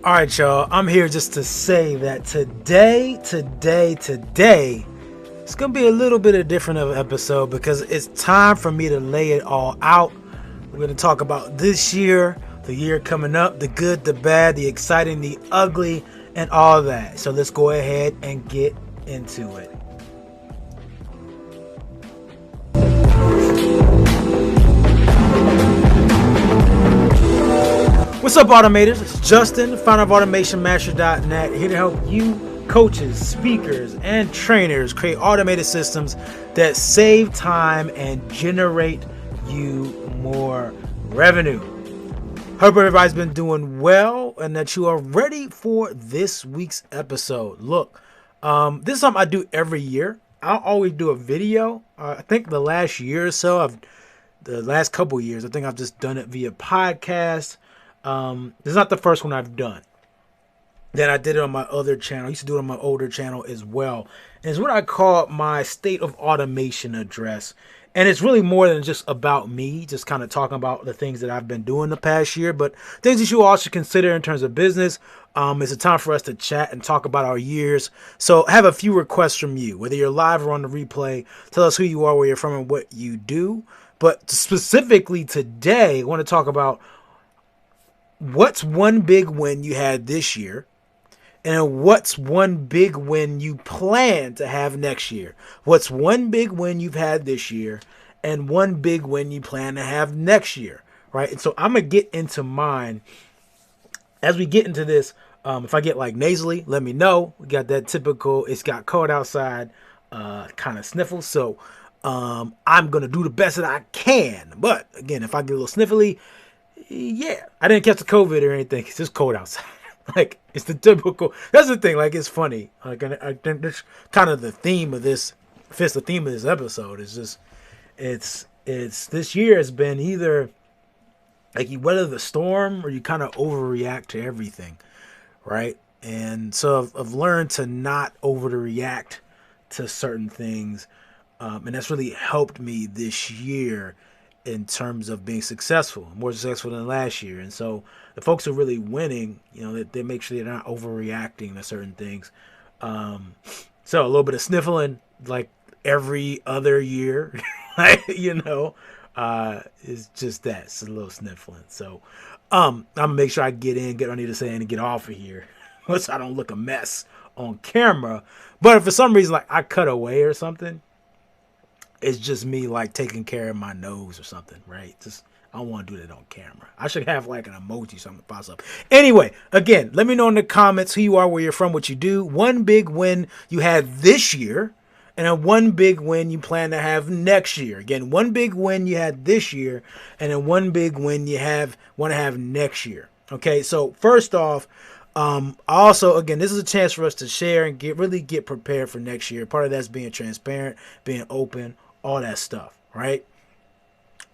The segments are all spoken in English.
All right, y'all. I'm here just to say that today, it's gonna be a little bit of different of an episode because it's time for me to lay it all out. We're gonna talk about this year, the year coming up, the good, the bad, the exciting, the ugly, and all that. So let's go ahead and get into it. What's up, automators? It's Justin, founder of AutomationMaster.net, here to help you coaches, speakers, and trainers create automated systems that save time and generate you more revenue. Hope everybody's been doing well and that you are ready for this week's episode. Look, this is something I do every year. I'll always do a video. I think the last year or so, the last couple years, I think I've just done it via podcast. This is not the first one I've done. Then I did it on my other channel. I used to do it on my older channel as well. And it's what I call my state of automation address. And it's really more than just about me, just kind of talking about the things that I've been doing the past year, but things that you all should consider in terms of business. It's a time for us to chat and talk about our years. So I have a few requests from you, whether you're live or on the replay. Tell us who you are, where you're from, and what you do. But specifically today, I want to talk about what's one big win you had this year, and what's one big win you plan to have next year? What's one big win you've had this year, and one big win you plan to have next year, right? And so I'm going to get into mine. As we get into this, if I get like nasally, let me know. We got that typical, it's got cold outside, kind of sniffle. So I'm going to do the best that I can. But again, if I get a little sniffly, yeah, I didn't catch the COVID or anything. It's just cold outside. Like, it's the typical. That's the thing. Like, it's funny. Like, I think that's kind of the theme of this. Fits the theme of this episode. It's just, it's this year has been either like you weather the storm or you kind of overreact to everything, right? And so I've learned to not overreact to certain things, and that's really helped me this year in terms of being successful, more successful than last year. And so the folks who are really winning, they make sure they're not overreacting to certain things. So a little bit of sniffling like every other year, is just that. It's a little sniffling. So I'm gonna make sure I get what I need to say and get off of here so I don't look a mess on camera. But if for some reason like I cut away or something, it's just me like taking care of my nose or something, right? Just I don't want to do that on camera. I should have like an emoji, something that pops up. Anyway, again, let me know in the comments who you are, where you're from, what you do. One big win you had this year, and then one big win you plan to have next year. Again, one big win you had this year, and then one big win you want to have next year. Okay, so first off, also, again, this is a chance for us to share and get prepared for next year. Part of that's being transparent, being open, all that stuff, right?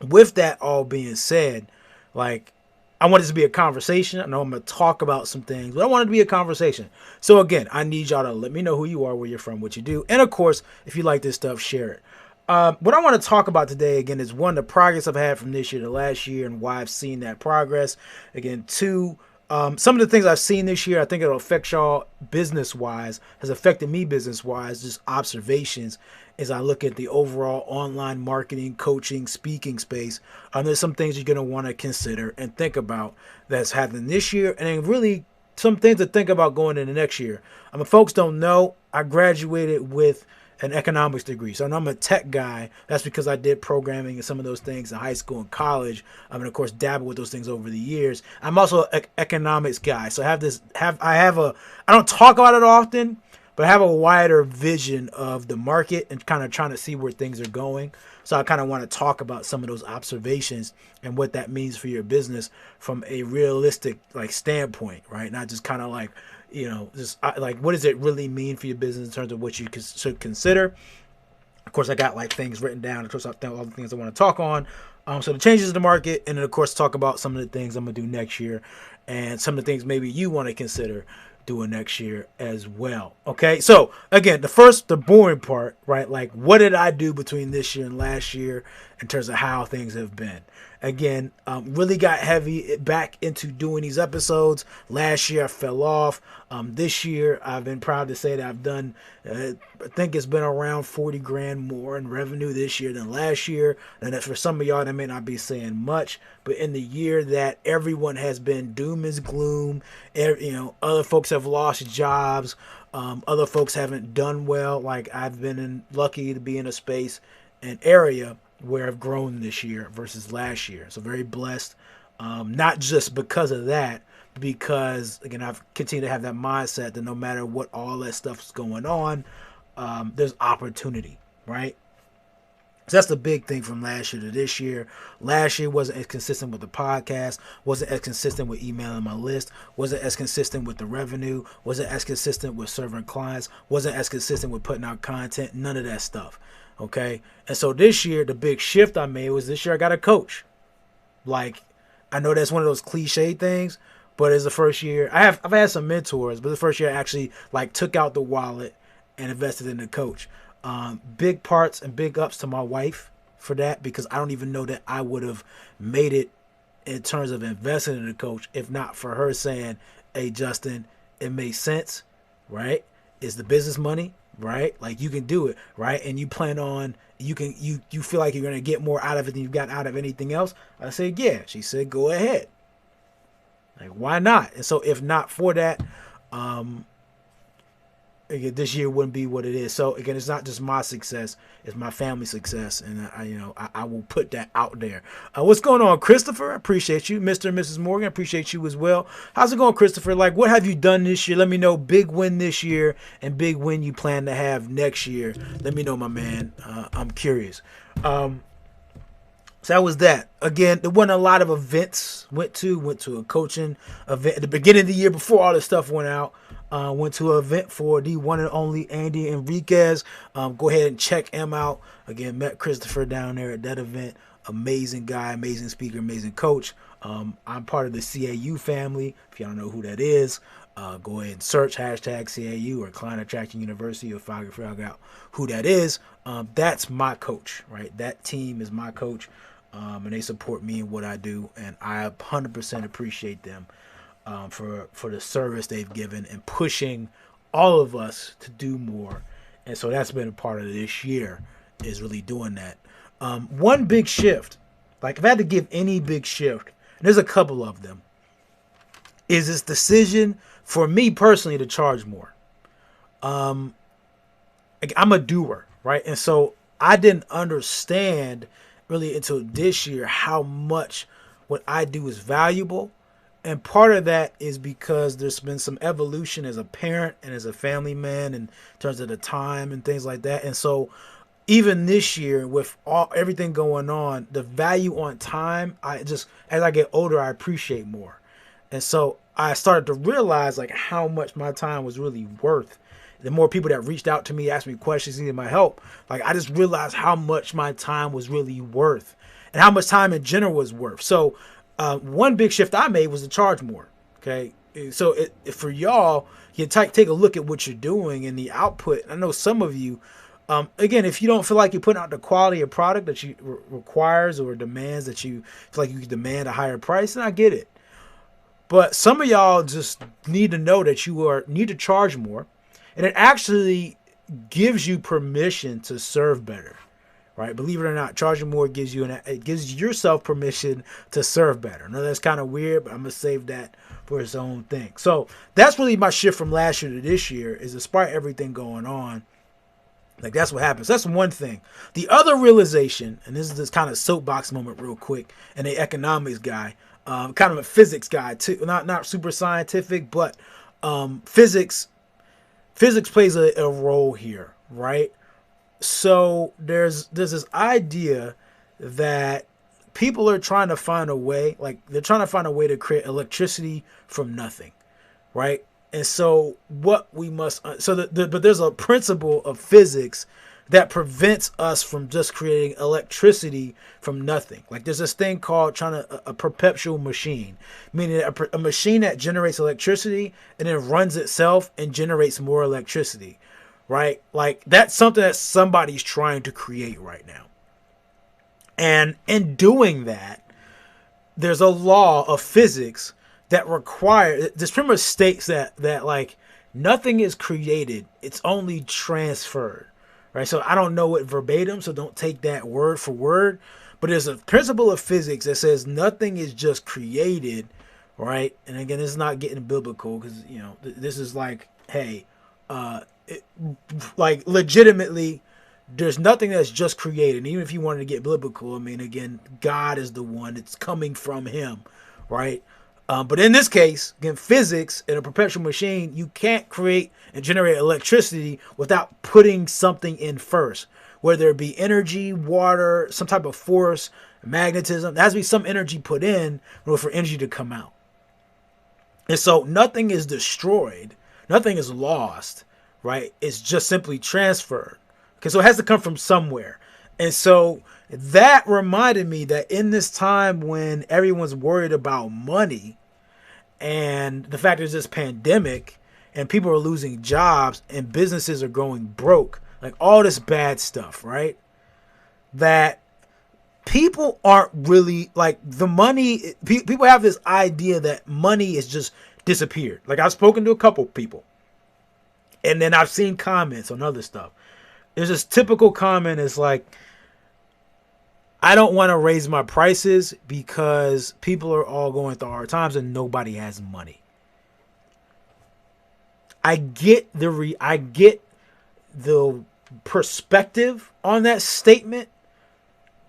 With that all being said, like, I want this to be a conversation. I know I'm going to talk about some things, but I want it to be a conversation. So again, I need y'all to let me know who you are, where you're from, what you do. And of course, if you like this stuff, share it. What I want to talk about today, again, is one, the progress I've had from this year to last year and why I've seen that progress. Again, two, some of the things I've seen this year, I think it'll affect y'all business-wise, has affected me business-wise, just observations as I look at the overall online marketing, coaching, speaking space. There's some things you're going to want to consider and think about that's happening this year, and then really some things to think about going into next year. Folks don't know, I graduated with an economics degree. So I'm a tech guy. That's because I did programming and some of those things in high school and college. Of course, dabble with those things over the years. I'm also an economics guy. So I don't talk about it often, but I have a wider vision of the market and kind of trying to see where things are going. So I kind of want to talk about some of those observations and what that means for your business from a realistic standpoint, right? Not just kind of like, what does it really mean for your business in terms of what you should consider? Of course, I got things written down. Of course, I think all the things I want to talk on. So the changes in the market, and then of course talk about some of the things I'm gonna do next year, and some of the things maybe you want to consider doing next year as well. Okay, so again, the boring part, right? Like, what did I do between this year and last year in terms of how things have been? Again, really got heavy back into doing these episodes. Last year I fell off. This year I've been proud to say that I've done, I think it's been around 40 grand more in revenue this year than last year. And for some of y'all, that may not be saying much, but in the year that everyone has been doom and gloom, other folks have lost jobs. Other folks haven't done well. Like I've been lucky to be in a space, an area where I've grown this year versus last year. So very blessed. Not just because of that, because again, I've continued to have that mindset that no matter what all that stuff is going on, there's opportunity, right? So that's the big thing from last year to this year. Last year wasn't as consistent with the podcast, wasn't as consistent with emailing my list, wasn't as consistent with the revenue, wasn't as consistent with serving clients, wasn't as consistent with putting out content, none of that stuff. Okay. And so this year, the big shift I made was this year I got a coach. Like, I know that's one of those cliche things, but it's the first year I've had some mentors, but the first year I actually like took out the wallet and invested in the coach. Big parts and big ups to my wife for that, because I don't even know that I would have made it in terms of investing in the coach if not for her saying, hey, Justin, it makes sense, right? It's the business money, right? Like you can do it, right? And you plan on, you feel like you're going to get more out of it than you've got out of anything else. I said, yeah. She said, go ahead. Like, why not? And so if not for that, again, this year wouldn't be what it is. So again, it's not just my success; it's my family's success, and I will put that out there. What's going on, Christopher? I appreciate you, Mr. and Mrs. Morgan. I appreciate you as well. How's it going, Christopher? Like, what have you done this year? Let me know. Big win this year and big win you plan to have next year. Let me know, my man. I'm curious. So that was that. Again, there wasn't a lot of events. Went to a coaching event at the beginning of the year before all this stuff went out. Went to an event for the one and only Andy Enriquez. Go ahead and check him out. Again, met Christopher down there at that event. Amazing guy, amazing speaker, amazing coach. I'm part of the CAU family. If y'all don't know who that is, go ahead and search hashtag CAU or Client Attraction University. You'll figure out who that is. That's my coach, right? That team is my coach. And they support me in what I do, and I 100% appreciate them for the service they've given and pushing all of us to do more. And so that's been a part of this year, is really doing that. One big shift, like if I had to give any big shift, and there's a couple of them, is this decision for me personally to charge more. I'm a doer, right? And so I didn't understand really until this year how much what I do is valuable. And part of that is because there's been some evolution as a parent and as a family man in terms of the time and things like that. And so even this year with everything going on, the value on time, as I get older, I appreciate more. And so I started to realize like how much my time was really worth. The more people that reached out to me, asked me questions, needed my help, like I just realized how much my time was really worth and how much time in general was worth. So one big shift I made was to charge more. Okay. So for y'all, you take a look at what you're doing and the output. I know some of you, again, if you don't feel like you're putting out the quality of product that you requires or demands that you feel like you can demand a higher price, then I get it. But some of y'all just need to know that you need to charge more. And it actually gives you permission to serve better, right? Believe it or not, charging more gives yourself permission to serve better. I know that's kind of weird, but I'm going to save that for its own thing. So that's really my shift from last year to this year, is despite everything going on, like that's what happens. That's one thing. The other realization, and this is this kind of soapbox moment real quick, and the economics guy, kind of a physics guy too, not super scientific, but physics plays a role here, right? So there's this idea that people are trying to find a way, like they're trying to find a way to create electricity from nothing, right? And so what we must, but there's a principle of physics that prevents us from just creating electricity from nothing. Like there's this thing called a perpetual machine, meaning a machine that generates electricity and then runs itself and generates more electricity, right? Like that's something that somebody's trying to create right now. And in doing that, there's a law of physics that require this pretty much states that like nothing is created, it's only transferred, right? So I don't know it verbatim, so don't take that word for word, but there's a principle of physics that says nothing is just created, right? And again, it's not getting biblical because this is like, hey, like legitimately, there's nothing that's just created. And even if you wanted to get biblical, I mean, again, God is the one. It's coming from Him, right? But in this case, again, physics in a perpetual machine, you can't create and generate electricity without putting something in first, whether it be energy, water, some type of force, magnetism. There has to be some energy put in for energy to come out. And so nothing is destroyed. Nothing is lost, right? It's just simply transferred. Okay, so it has to come from somewhere. And so that reminded me that in this time when everyone's worried about money and the fact there's this pandemic and people are losing jobs and businesses are going broke, like all this bad stuff, right? That people aren't really like the money. People have this idea that money is just disappeared. Like I've spoken to a couple people and then I've seen comments on other stuff. There's this typical comment is like, I don't want to raise my prices because people are all going through hard times and nobody has money. I get the perspective on that statement,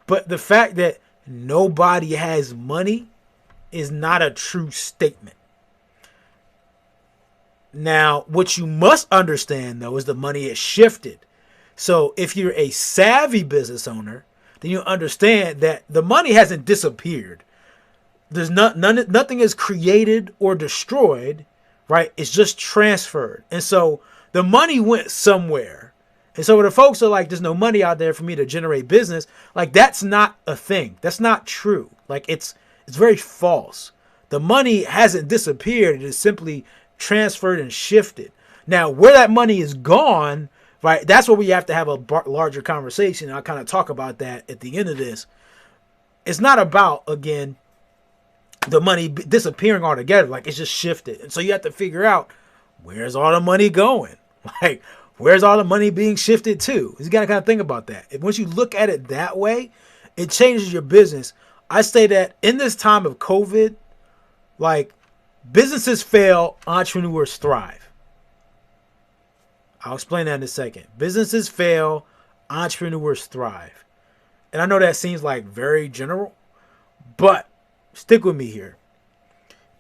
but the fact that nobody has money is not a true statement. Now, what you must understand though is the money has shifted. So if you're a savvy business owner, then you understand that the money hasn't disappeared. There's nothing is created or destroyed, right? It's just transferred. And so the money went somewhere. And so when the folks are like, there's no money out there for me to generate business, like that's not a thing. That's not true. Like it's very false. The money hasn't disappeared. It is simply transferred and shifted. Now, where that money is gone, right, that's where we have to have a larger conversation. I'll kind of talk about that at the end of this. It's not about, again, the money disappearing altogether. Like, it's just shifted. And so you have to figure out, where's all the money going? Like, where's all the money being shifted to? You got to kind of think about that. Once you look at it that way, it changes your business. I say that in this time of COVID, like, businesses fail, entrepreneurs thrive. I'll explain that in a second. Businesses fail, entrepreneurs thrive. And I know that seems like very general, but stick with me here.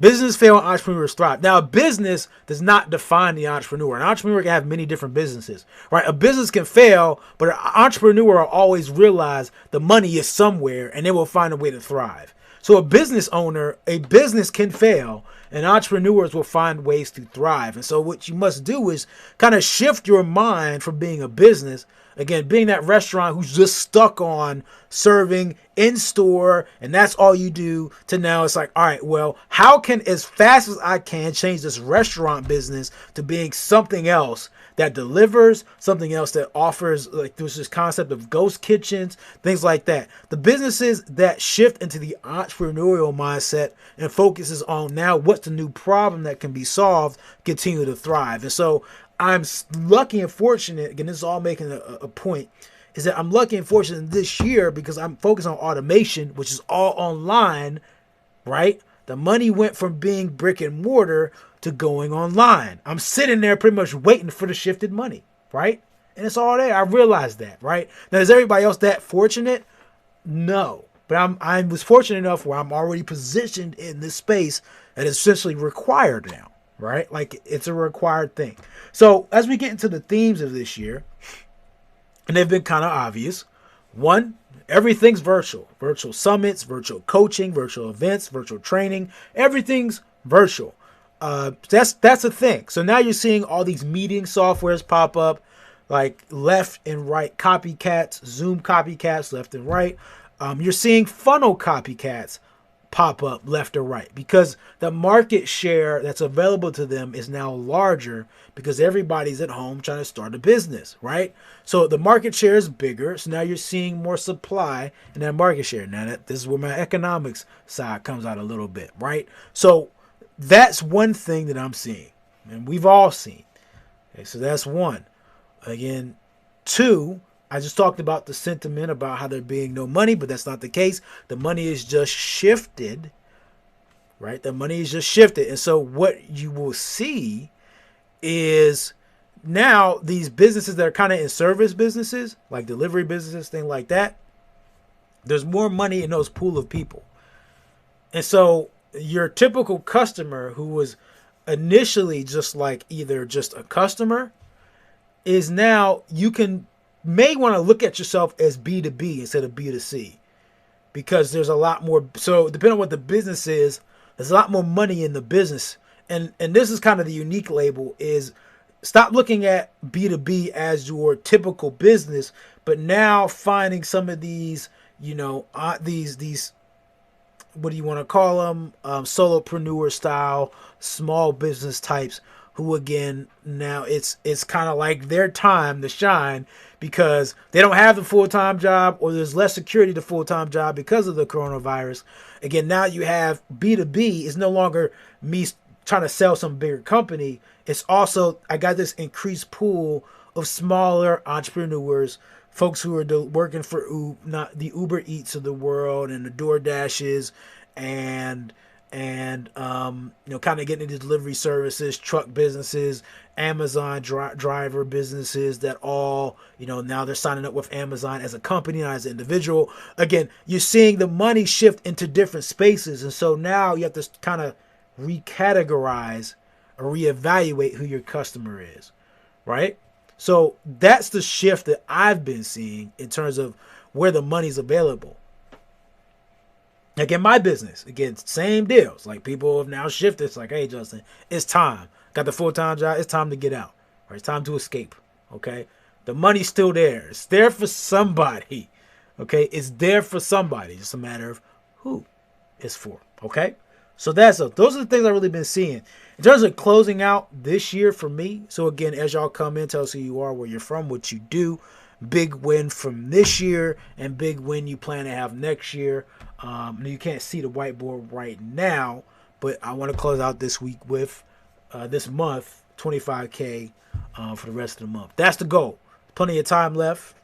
Business fail, entrepreneurs thrive. Now, a business does not define the entrepreneur. An entrepreneur can have many different businesses, right? A business can fail, but an entrepreneur will always realize the money is somewhere and they will find a way to thrive. So a business owner, a business can fail, and entrepreneurs will find ways to thrive. And so what you must do is kind of shift your mind from being a business, again, being that restaurant who's just stuck on serving in store and that's all you do, to now it's like, all right, well, how can, as fast as I can, change this restaurant business to being something else that delivers, something else that offers, like there's this concept of ghost kitchens, things like that. The businesses that shift into the entrepreneurial mindset and focuses on now what's the new problem that can be solved continue to thrive. And so I'm lucky and fortunate, again, this is all making a point, is that I'm lucky and fortunate this year because I'm focused on automation, which is all online, right? The money went from being brick and mortar to going online. I'm sitting there pretty much waiting for the shifted money, right? And it's all there. I realized that, right? Now, is everybody else that fortunate? No. But I was fortunate enough where I'm already positioned in this space that is essentially required now, right? Like it's a required thing. So as we get into the themes of this year, and they've been kind of obvious. One, everything's virtual. Virtual summits, virtual coaching, virtual events, virtual training. Everything's virtual. That's a thing. So now you're seeing all these meeting softwares pop up, like left and right copycats, Zoom copycats, left and right. You're seeing funnel copycats pop up left or right because the market share that's available to them is now larger because everybody's at home trying to start a business, right? So the market share is bigger. So now you're seeing more supply in that market share. Now this is where my economics side comes out a little bit, right? So that's one thing that I'm seeing, and we've all seen. Okay, so that's one. Again, two, I just talked about the sentiment about how there being no money, but that's not the case. The money is just shifted, right? The money is just shifted. And so what you will see is now these businesses that are kind of in service businesses, like delivery businesses, things like that, there's more money in those pool of people. And so your typical customer who was initially just like either just a customer is now you can may want to look at yourself as B2B instead of B2C because there's a lot more. So depending on what the business is, there's a lot more money in the business. And this is kind of the unique label is stop looking at B2B as your typical business, but now finding some of these, these what do you want to call them? Solopreneur style, small business types who again, now it's kind of like their time to shine because they don't have the full-time job or there's less security to full-time job because of the coronavirus. Again, now you have B2B is no longer me trying to sell some bigger company. It's also, I got this increased pool of smaller entrepreneurs, folks who are working for not the Uber Eats of the world and the DoorDashes and kind of getting into delivery services, truck businesses, Amazon driver businesses that all, now they're signing up with Amazon as a company, not as an individual. Again, you're seeing the money shift into different spaces. And so now you have to kind of recategorize or reevaluate who your customer is, right? So that's the shift that I've been seeing in terms of where the money's available. Like in my business, again, same deals. Like people have now shifted. It's like, hey, Justin, it's time. Got the full-time job. It's time to get out. Right? It's time to escape. Okay? The money's still there. It's there for somebody. Okay? It's there for somebody. It's just a matter of who it's for. Okay? So those are the things I've really been seeing. In terms of closing out this year for me, so again, as y'all come in, tell us who you are, where you're from, what you do. Big win from this year and big win you plan to have next year. You can't see the whiteboard right now, but I want to close out this week with this month, 25K for the rest of the month. That's the goal. Plenty of time left.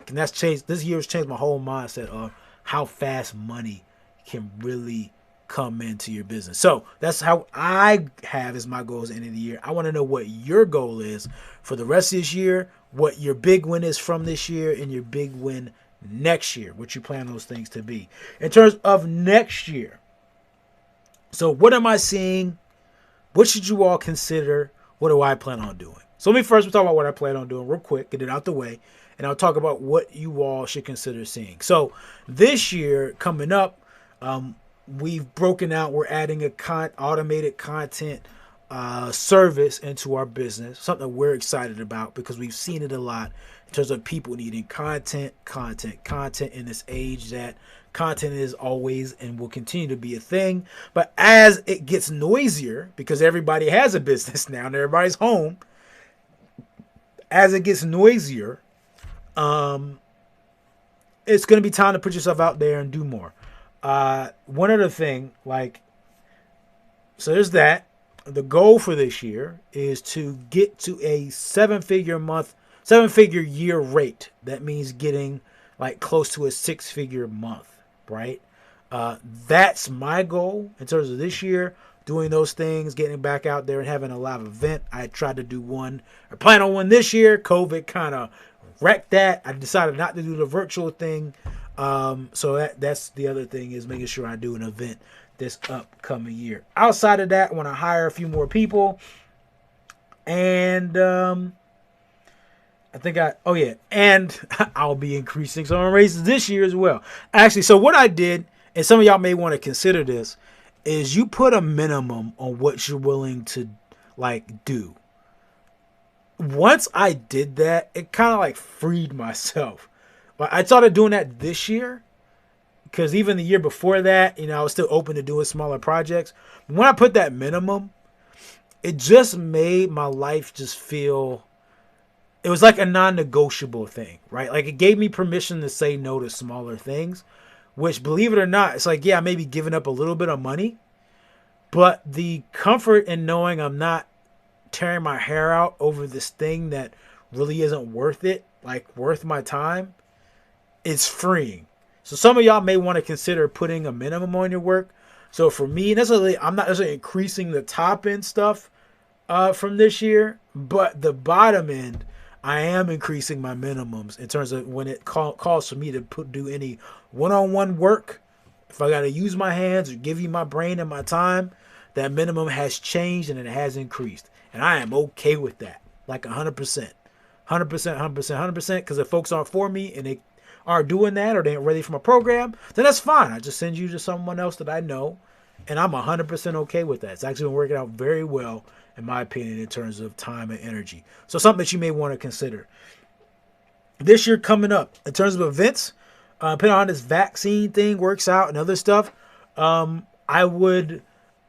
And that's changed. This year's changed my whole mindset of how fast money can really come into your business. So that's how I have as my goals at the end of the year. I want to know what your goal is for the rest of this year, what your big win is from this year, and your big win next year, what you plan those things to be. In terms of next year, so what am I seeing? What should you all consider? What do I plan on doing? So let me first talk about what I plan on doing real quick, get it out the way, and I'll talk about what you all should consider seeing. So this year coming up, we've broken out, we're adding a automated content service into our business, something we're excited about because we've seen it a lot in terms of people needing content in this age that content is always and will continue to be a thing. But as it gets noisier, because everybody has a business now and everybody's home, as it gets noisier, it's going to be time to put yourself out there and do more. One other thing, so there's that. The goal for this year is to get to a seven-figure year rate. That means getting close to a six-figure month, right? That's my goal in terms of this year, doing those things, getting back out there and having a live event. I tried to do one, or plan on one this year. COVID kind of wrecked that. I decided not to do the virtual thing. So that's the other thing is making sure I do an event this upcoming year. Outside of that, I want to hire a few more people. And and I'll be increasing some raises this year as well. Actually, so what I did, and some of y'all may want to consider this, is you put a minimum on what you're willing to do. Once I did that, it kind of freed myself. But I started doing that this year because even the year before that, I was still open to doing smaller projects. But when I put that minimum, it just made my life just feel, it was like a non-negotiable thing, right? Like it gave me permission to say no to smaller things, which, believe it or not, it's like, yeah, I may be giving up a little bit of money, but the comfort in knowing I'm not tearing my hair out over this thing that really isn't worth it, like worth my time, it's freeing. So some of y'all may want to consider putting a minimum on your work. So for me, necessarily, I'm not necessarily increasing the top end stuff from this year, but the bottom end, I am increasing my minimums in terms of when it calls for me to do any one-on-one work. If I got to use my hands or give you my brain and my time, that minimum has changed and it has increased. And I am okay with that. Like 100%. 100%, 100%, 100%. Because if folks aren't for me and they aren't doing that or they ain't ready for my program, then that's fine. I just send you to someone else that I know. And I'm 100% okay with that. It's actually been working out very well, in my opinion, in terms of time and energy. So something that you may want to consider. This year coming up, in terms of events, depending on how this vaccine thing works out and other stuff, I would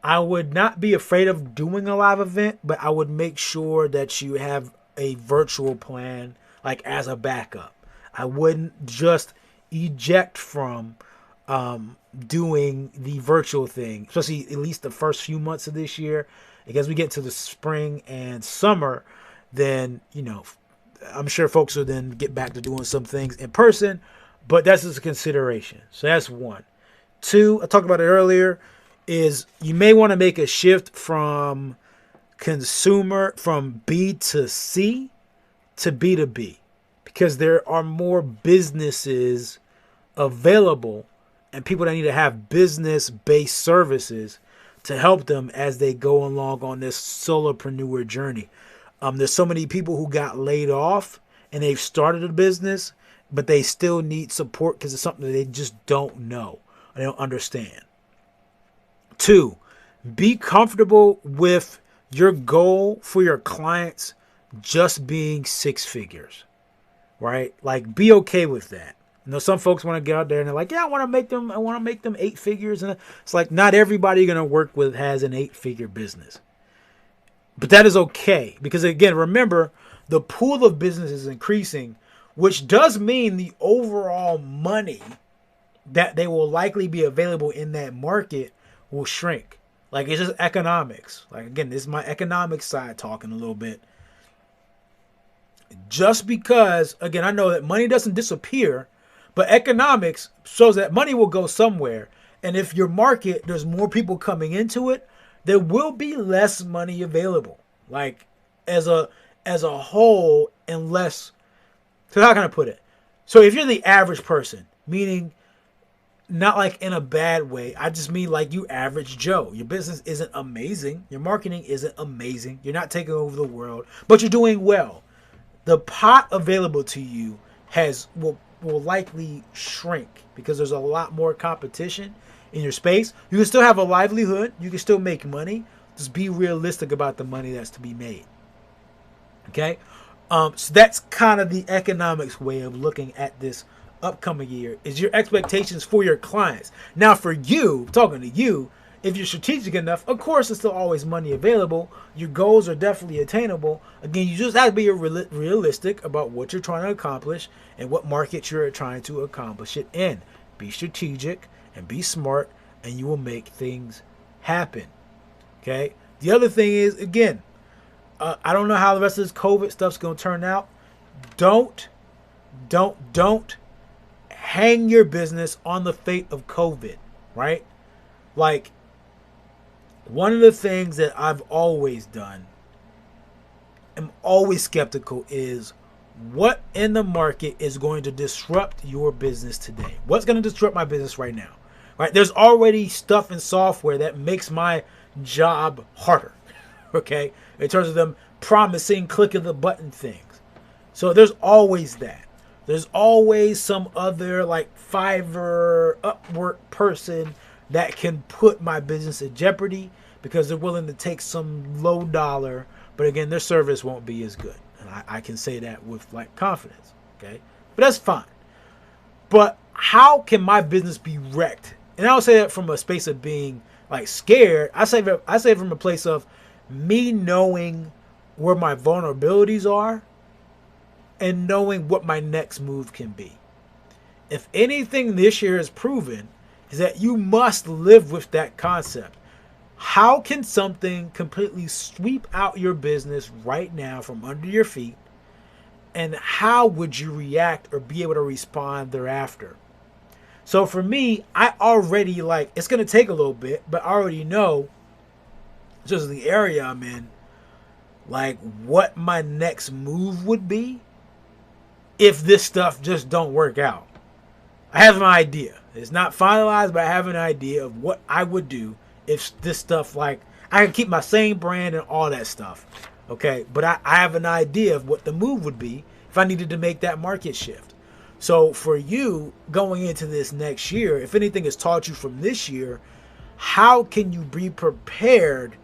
not be afraid of doing a live event, but I would make sure that you have a virtual plan, like as a backup. I wouldn't just eject from doing the virtual thing, especially at least the first few months of this year. Because we get to the spring and summer, then, I'm sure folks will then get back to doing some things in person, but that's just a consideration. So that's one. Two, I talked about it earlier, is you may want to make a shift from B to C to B to B, because there are more businesses available and people that need to have business-based services to help them as they go along on this solopreneur journey. There's so many people who got laid off and they've started a business, but they still need support because it's something that they just don't know. They don't understand. Two, be comfortable with your goal for your clients just being six figures, right? Like, be okay with that. Some folks want to get out there and they're like, yeah, I want to make them 8 figures. And it's like, not everybody you're going to work with has an 8-figure business. But that is okay. Because again, remember, the pool of business is increasing, which does mean the overall money that they will likely be available in that market will shrink. Like, it's just economics. Like, again, this is my economic side talking a little bit. Just because, again, I know that money doesn't disappear, but economics shows that money will go somewhere. And if your market, there's more people coming into it, there will be less money available. Like, as a whole, unless, so how can I put it? So if you're the average person, meaning not like in a bad way, I just mean like you average Joe. Your business isn't amazing. Your marketing isn't amazing. You're not taking over the world, but you're doing well. The pot available to you will likely shrink because there's a lot more competition in your space. You can still have a livelihood. You can still make money. Just be realistic about the money that's to be made. Okay? So that's kind of the economics way of looking at this upcoming year, is your expectations for your clients. Now for you, talking to you, if you're strategic enough, of course there's still always money available. Your goals are definitely attainable. Again, you just have to be realistic about what you're trying to accomplish and what market you're trying to accomplish it in. Be strategic and be smart, and you will make things happen. Okay? The other thing is, again, I don't know how the rest of this COVID stuff's going to turn out. Don't hang your business on the fate of COVID, right? Like, one of the things that I've always done, am always skeptical, is what in the market is going to disrupt your business today? What's going to disrupt my business right now? Right? There's already stuff in software that makes my job harder, okay? In terms of them promising click of the button things. So there's always that. There's always some other like Fiverr, Upwork person that can put my business in jeopardy because they're willing to take some low dollar, but again, their service won't be as good. And I can say that with like confidence, okay? But that's fine. But how can my business be wrecked? And I don't say that from a space of being like scared. I say it from a place of me knowing where my vulnerabilities are and knowing what my next move can be. If anything this year has proven is that you must live with that concept. How can something completely sweep out your business right now from under your feet? And how would you react or be able to respond thereafter? So for me, I already it's going to take a little bit, but I already know just the area I'm in, what my next move would be if this stuff just don't work out. I have an idea. It's not finalized, but I have an idea of what I would do if this stuff, I can keep my same brand and all that stuff. Okay. But I have an idea of what the move would be if I needed to make that market shift. So for you going into this next year, if anything has taught you from this year, how can you be prepared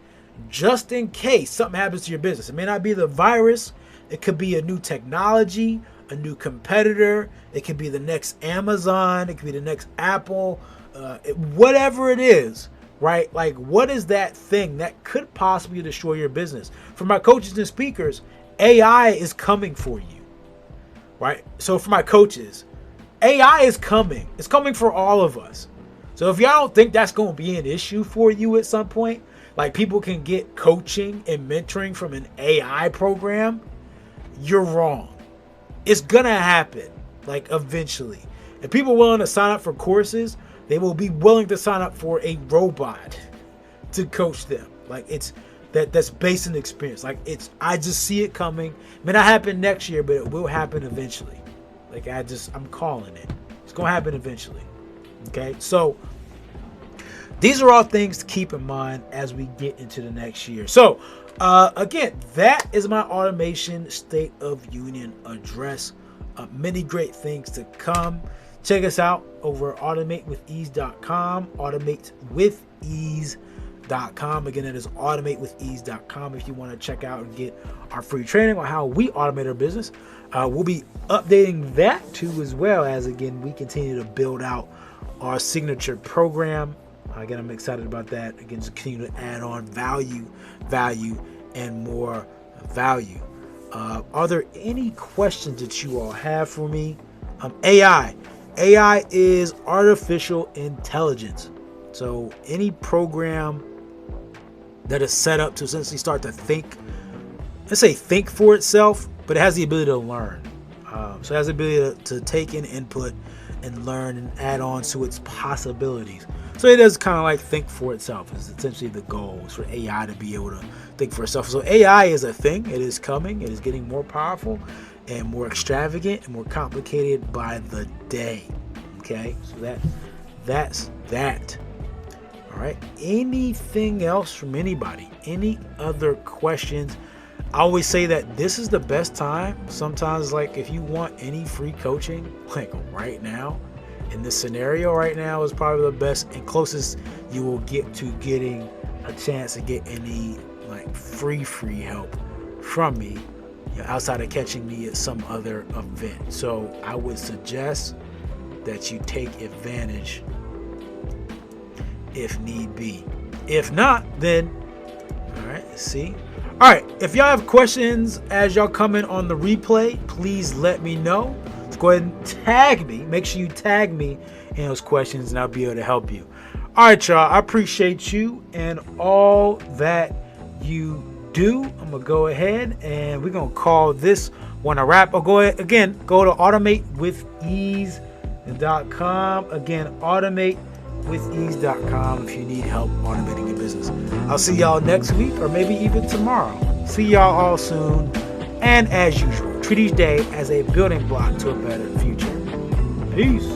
just in case something happens to your business? It may not be the virus. It could be a new technology, a new competitor. It could be the next Amazon. It could be the next Apple. Whatever it is, right? What is that thing that could possibly destroy your business? For my coaches and speakers, AI is coming for you, right? So for my coaches, AI is coming. It's coming for all of us. So if y'all don't think that's going to be an issue for you at some point, people can get coaching and mentoring from an AI program, you're wrong. It's going to happen, eventually. If people are willing to sign up for courses, they will be willing to sign up for a robot to coach them. That's based on experience. I just see it coming. It may not happen next year, but it will happen eventually. I'm calling it. It's going to happen eventually. Okay. So these are all things to keep in mind as we get into the next year. So again, that is my automation State of Union address. Many great things to come. Check us out over automatewithease.com. Automatewithease.com. Again, it is automatewithease.com if you want to check out and get our free training on how we automate our business. We'll be updating that too, as well as, again, we continue to build out our signature program. Again, I'm excited about that. Again, just continue to add on value, and more value. Are there any questions that you all have for me? AI is artificial intelligence. So any program that is set up to essentially start to think for itself, but it has the ability to learn. So it has the ability to take in input and learn and add on to its possibilities. So it does kind of think for itself. Is essentially the goal is for AI to be able to think for itself. So AI is a thing. It is coming. It is getting more powerful and more extravagant and more complicated by the day. Okay, so that's that. All right. Anything else from anybody? Any other questions? I always say that this is the best time. Sometimes, if you want any free coaching, right now, in this scenario right now is probably the best and closest you will get to getting a chance to get any free help from me, outside of catching me at some other event. So I would suggest that you take advantage if need be. If not, then all right, see. All right, if y'all have questions as y'all come in on the replay, please let me know. Let's go ahead and tag me. Make sure you tag me in those questions and I'll be able to help you. All right, y'all. I appreciate you and all that you do. I'm going to go ahead and we're going to call this one a wrap. I'll go ahead again. Go to automatewithease.com. Again, automatewithease.com if you need help automating your business. I'll see y'all next week or maybe even tomorrow. See y'all all soon. And as usual, treat each day as a building block to a better future. Peace.